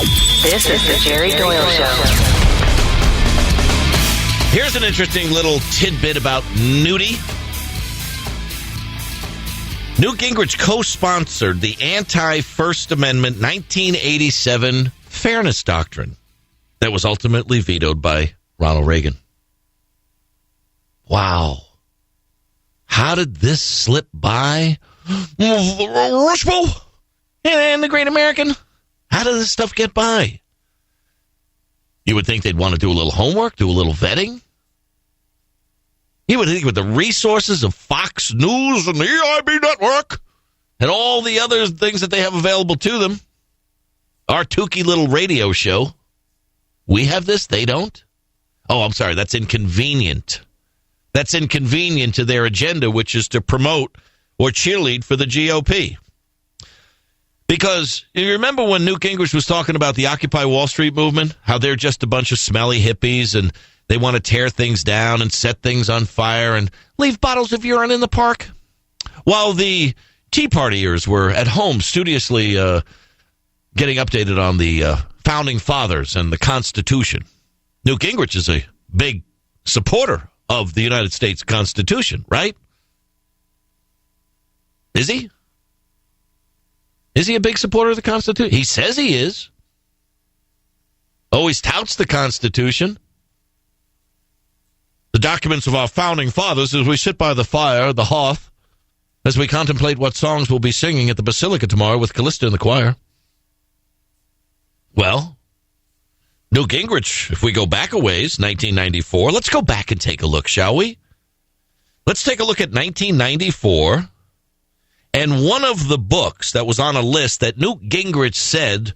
This is the Jerry Doyle Show. Here's an interesting little tidbit about Newty. Newt Gingrich co-sponsored the anti-First Amendment 1987 Fairness Doctrine that was ultimately vetoed by Ronald Reagan. Wow. How did this slip by? Rust Bowl and the Great American? How did this stuff get by? You would think they'd want to do a little homework, do a little vetting. You would think with the resources of Fox News and the EIB network and all the other things that they have available to them, our kooky little radio show, we have this, they don't? Oh, I'm sorry, that's inconvenient. That's inconvenient to their agenda, which is to promote or cheerlead for the GOP. Because you remember when Newt Gingrich was talking about the Occupy Wall Street movement, how they're just a bunch of smelly hippies and they want to tear things down and set things on fire and leave bottles of urine in the park? While the Tea Partiers were at home studiously getting updated on the Founding Fathers and the Constitution. Newt Gingrich is a big supporter of the United States Constitution, right? Is he? Is he a big supporter of the Constitution? He says he is. Always touts the Constitution. The documents of our founding fathers as we sit by the fire, the hearth, as we contemplate what songs we'll be singing at the Basilica tomorrow with Callista in the choir. Well, Newt Gingrich, if we go back a ways, 1994, let's go back and take a look, shall we? Let's take a look at 1994. And one of the books that was on a list that Newt Gingrich said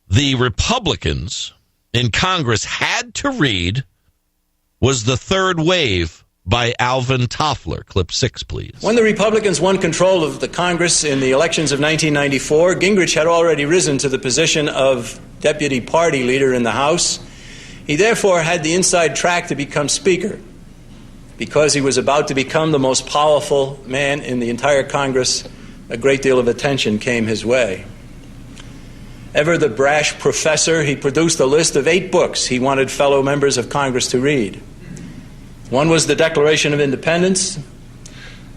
the Republicans in Congress had to read was The Third Wave by Alvin Toffler. Clip 6, please. When the Republicans won control of the Congress in the elections of 1994, Gingrich had already risen to the position of deputy party leader in the House. He therefore had the inside track to become Speaker. Because he was about to become the most powerful man in the entire Congress, a great deal of attention came his way. Ever the brash professor, he produced a list of 8 books he wanted fellow members of Congress to read. One was the Declaration of Independence.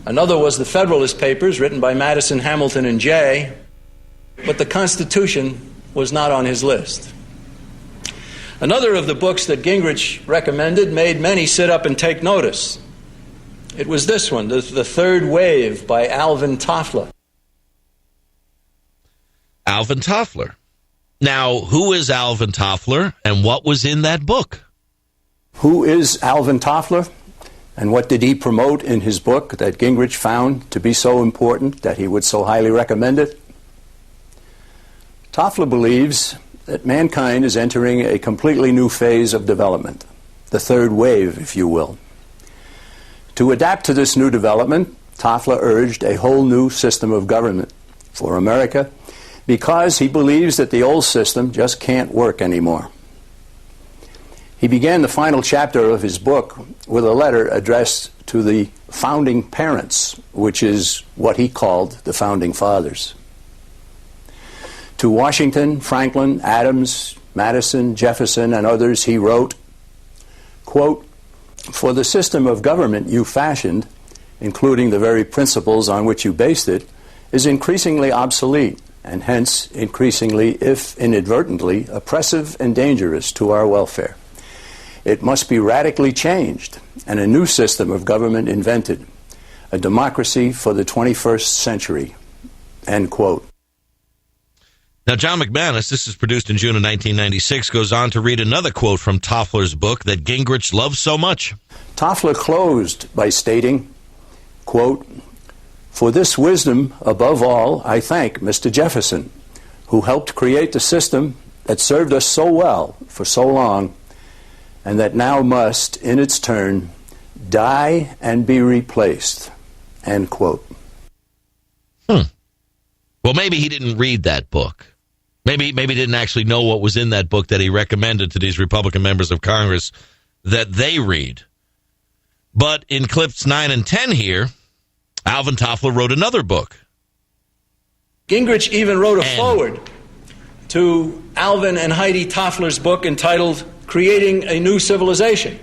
Another was the Federalist Papers, written by Madison, Hamilton, and Jay. But the Constitution was not on his list. Another of the books that Gingrich recommended made many sit up and take notice. It was this one, The Third Wave by Alvin Toffler. Alvin Toffler. Now, who is Alvin Toffler and what was in that book? Who is Alvin Toffler and what did he promote in his book that Gingrich found to be so important that he would so highly recommend it? Toffler believes that mankind is entering a completely new phase of development, the third wave, if you will. To adapt to this new development, Toffler urged a whole new system of government for America because he believes that the old system just can't work anymore. He began the final chapter of his book with a letter addressed to the founding parents, which is what he called the Founding Fathers. To Washington, Franklin, Adams, Madison, Jefferson, and others, he wrote, quote, "For the system of government you fashioned, including the very principles on which you based it, is increasingly obsolete, and hence increasingly, if inadvertently, oppressive and dangerous to our welfare. It must be radically changed, and a new system of government invented, a democracy for the 21st century," end quote. Now, John McManus, this is produced in June of 1996, goes on to read another quote from Toffler's book that Gingrich loves so much. Toffler closed by stating, quote, "For this wisdom, above all, I thank Mr. Jefferson, who helped create the system that served us so well for so long, and that now must, in its turn, die and be replaced," end quote. Well, maybe he didn't read that book. Maybe didn't actually know what was in that book that he recommended to these Republican members of Congress that they read. But in clips 9 and 10 here, Alvin Toffler wrote another book. Gingrich even wrote a foreword to Alvin and Heidi Toffler's book entitled Creating a New Civilization.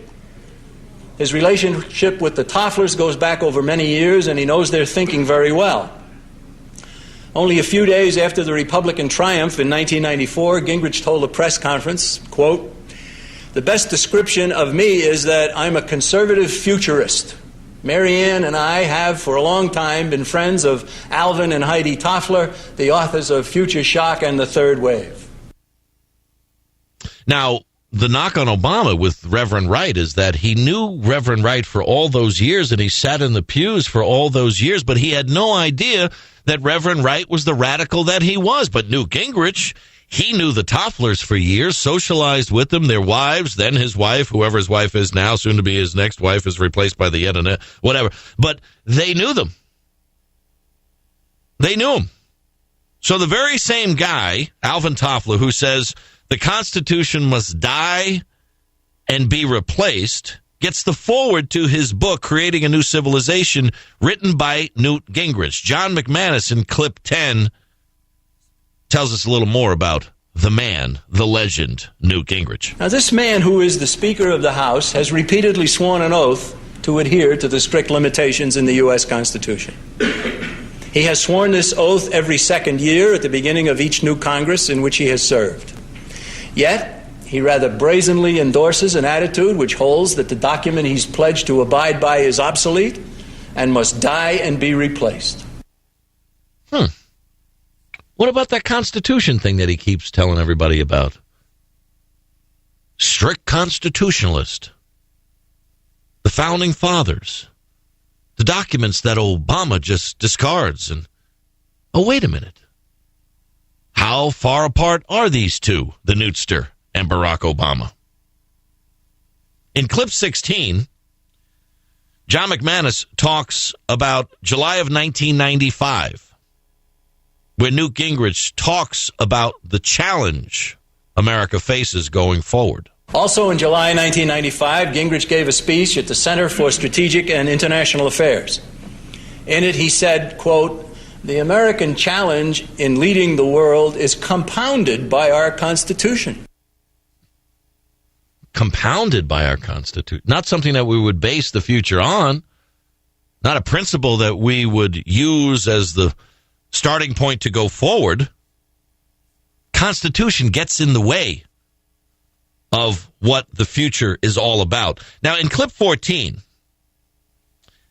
His relationship with the Tofflers goes back over many years, and he knows their thinking very well. Only a few days after the Republican triumph in 1994, Gingrich told a press conference, quote, "The best description of me is that I'm a conservative futurist. Marianne and I have for a long time been friends of Alvin and Heidi Toffler, the authors of Future Shock and the Third Wave." Now, the knock on Obama with Reverend Wright is that he knew Reverend Wright for all those years, and he sat in the pews for all those years, but he had no idea that Reverend Wright was the radical that he was. But Newt Gingrich, he knew the Tofflers for years, socialized with them, their wives, then his wife, whoever his wife is now, soon to be his next wife, is replaced by the internet, whatever. But they knew them. They knew him. So the very same guy, Alvin Toffler, who says the Constitution must die and be replaced, gets the foreword to his book, Creating a New Civilization, written by Newt Gingrich. John McManus in clip 10 tells us a little more about the man, the legend, Newt Gingrich. Now, this man, who is the Speaker of the House, has repeatedly sworn an oath to adhere to the strict limitations in the U.S. Constitution. He has sworn this oath every second year at the beginning of each new Congress in which he has served. Yet, he rather brazenly endorses an attitude which holds that the document he's pledged to abide by is obsolete and must die and be replaced. What about that Constitution thing that he keeps telling everybody about? Strict constitutionalist. The Founding Fathers. The documents that Obama just discards. And, oh, wait a minute. How far apart are these two, the Newtster and Barack Obama? In clip 16, John McManus talks about July of 1995, where Newt Gingrich talks about the challenge America faces going forward. Also in July 1995, Gingrich gave a speech at the Center for Strategic and International Affairs. In it, he said, quote, "The American challenge in leading the world is compounded by our Constitution." Compounded by our Constitution. Not something that we would base the future on. Not a principle that we would use as the starting point to go forward. Constitution gets in the way of what the future is all about. Now, in clip 14,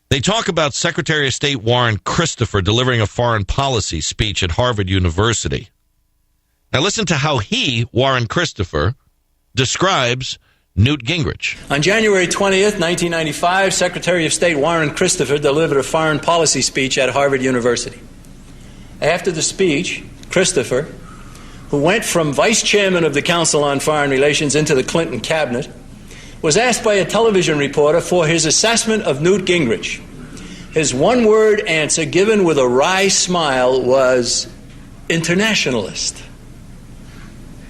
they talk about Secretary of State Warren Christopher delivering a foreign policy speech at Harvard University. Now, listen to how he, Warren Christopher, describes Newt Gingrich. On January 20th, 1995, Secretary of State Warren Christopher delivered a foreign policy speech at Harvard University. After the speech, Christopher, who went from vice chairman of the Council on Foreign Relations into the Clinton cabinet, was asked by a television reporter for his assessment of Newt Gingrich. His one-word answer, given with a wry smile, was internationalist.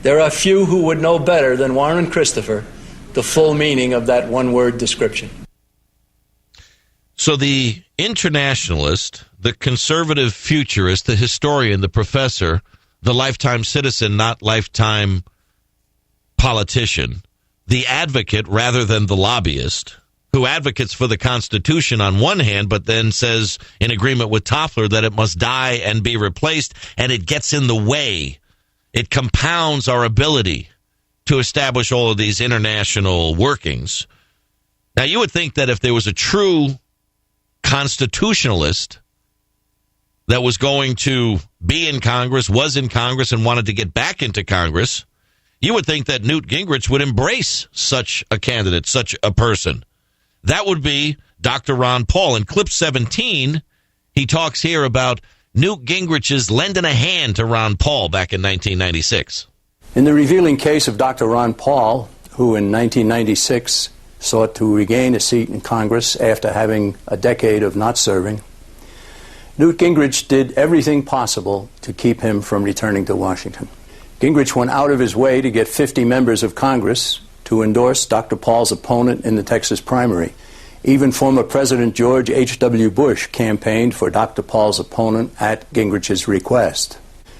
There are few who would know better than Warren Christopher the full meaning of that one-word description. So the internationalist, the conservative futurist, the historian, the professor, the lifetime citizen, not lifetime politician, the advocate rather than the lobbyist, who advocates for the Constitution on one hand, but then says in agreement with Toffler that it must die and be replaced, and it gets in the way. It compounds our ability to establish all of these international workings. Now, you would think that if there was a true constitutionalist that was going to be in Congress, was in Congress, and wanted to get back into Congress, you would think that Newt Gingrich would embrace such a candidate, such a person. That would be Dr. Ron Paul. In clip 17, he talks here about Newt Gingrich's lending a hand to Ron Paul back in 1996. In the revealing case of Dr. Ron Paul, who in 1996 sought to regain a seat in Congress after having a decade of not serving, Newt Gingrich did everything possible to keep him from returning to Washington. Gingrich went out of his way to get 50 members of Congress to endorse Dr. Paul's opponent in the Texas primary. Even former President George H.W. Bush campaigned for Dr. Paul's opponent at Gingrich's request.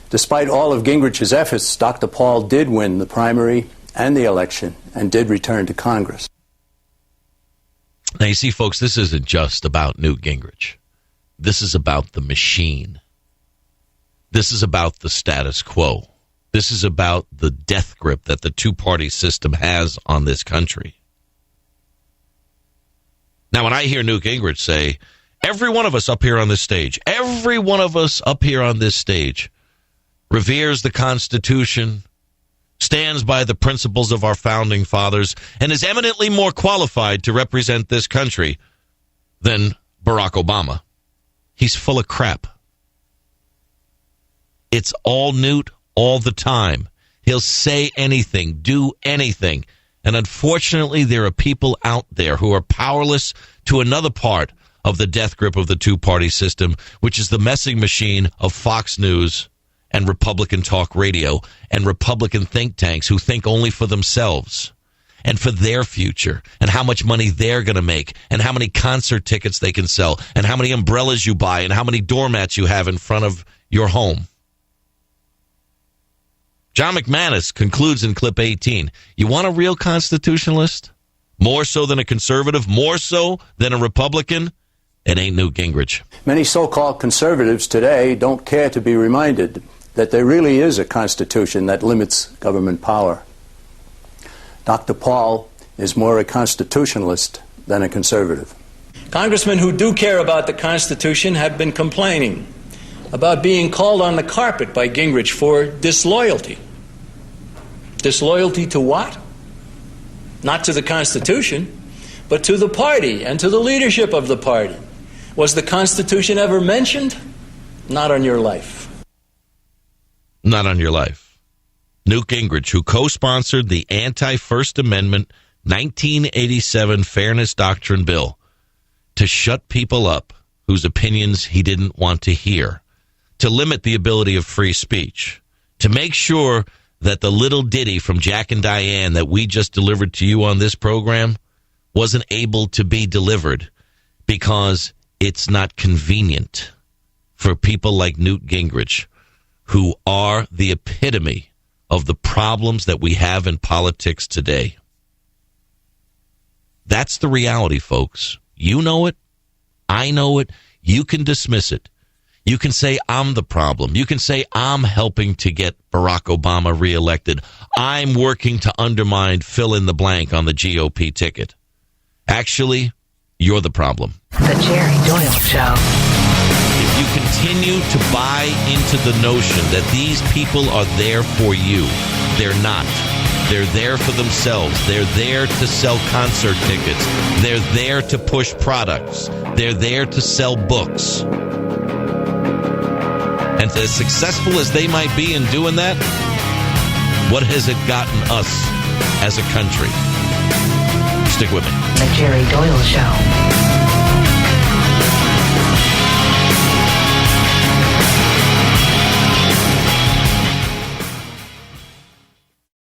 Despite all of Gingrich's efforts, Dr. Paul did win the primary and the election and did return to Congress. Now, you see, folks, this isn't just about Newt Gingrich. This is about the machine. This is about the status quo. This is about the death grip that the two-party system has on this country. Now, when I hear Newt Gingrich say, every one of us up here on this stage, every one of us up here on this stage reveres the Constitution, stands by the principles of our founding fathers, and is eminently more qualified to represent this country than Barack Obama. He's full of crap. It's all Newt all the time. He'll say anything, do anything. And unfortunately, there are people out there who are powerless to another part of the death grip of the two-party system, which is the messing machine of Fox News and Republican talk radio and Republican think tanks who think only for themselves and for their future and how much money they're going to make and how many concert tickets they can sell and how many umbrellas you buy and how many doormats you have in front of your home. John McManus concludes in clip 18, you want a real constitutionalist? More so than a conservative? More so than a Republican? It ain't Newt Gingrich. Many so-called conservatives today don't care to be reminded that there really is a constitution that limits government power. Dr. Paul is more a constitutionalist than a conservative. Congressmen who do care about the Constitution have been complaining about being called on the carpet by Gingrich for disloyalty. Disloyalty to what? Not to the Constitution, but to the party and to the leadership of the party. Was the Constitution ever mentioned? Not on your life. Not on your life. Newt Gingrich, who co-sponsored the anti-First Amendment 1987 Fairness Doctrine bill to shut people up whose opinions he didn't want to hear, to limit the ability of free speech, to make sure that the little ditty from Jack and Diane that we just delivered to you on this program wasn't able to be delivered because it's not convenient for people like Newt Gingrich, who are the epitome of the problems that we have in politics today. That's the reality, folks. You know it. I know it. You can dismiss it. You can say I'm the problem. You can say I'm helping to get Barack Obama reelected. I'm working to undermine fill in the blank on the GOP ticket. Actually, you're the problem. The Jerry Doyle Show. If you continue to buy into the notion that these people are there for you, they're not. They're there for themselves. They're there to sell concert tickets. They're there to push products. They're there to sell books. And as successful as they might be in doing that, what has it gotten us as a country? Stick with me. The Jerry Doyle Show.